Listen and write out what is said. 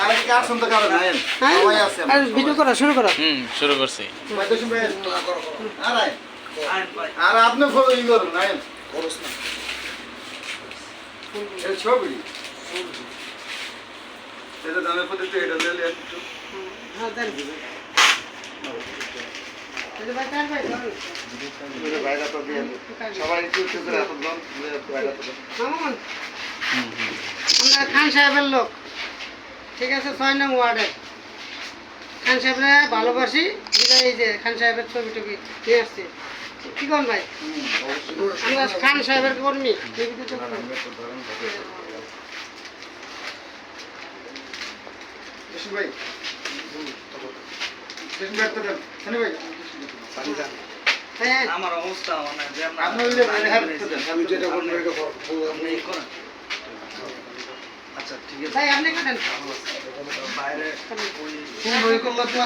আর কি কার সুন্দর কারণ আইন সবাই আছে আর ভিডিও করা শুরু করো। শুরু করছি। আর আপনি ফলো ই করুন আইন করছ না এই ছবি এটা দামে পড়তে তো এটা দিলে একটু হ্যাঁ দেন। এটা ভাই কার ভাই ধরুন। মেরে ভাইরা তো দিয়ে সবাই একটু একটু করে এখন দম ভাইরা তো মামুন আমরা খান সাহেবের লোক, ঠিক আছে? 6 নং ওয়ার্ডের খান সাহেবরা ভালোবাসি, এই যে খান সাহেবের ছবি টবি নিয়ে আসছি। কি কোন ভাই? আমরা খান সাহেবের কর্মী। কৃষ্ণ ভাই কৃষ্ণ ভাই তো দেন শনি ভাই হ্যাঁ আমার অবস্থা মানে যে আপনি ওই যে হেল্প দেন আমি যেটা বলবো এটা আপনি করেন। আচ্ছা ঠিক আছে ভাই আপনি কাটেন। বাইরে ফোন করলে তো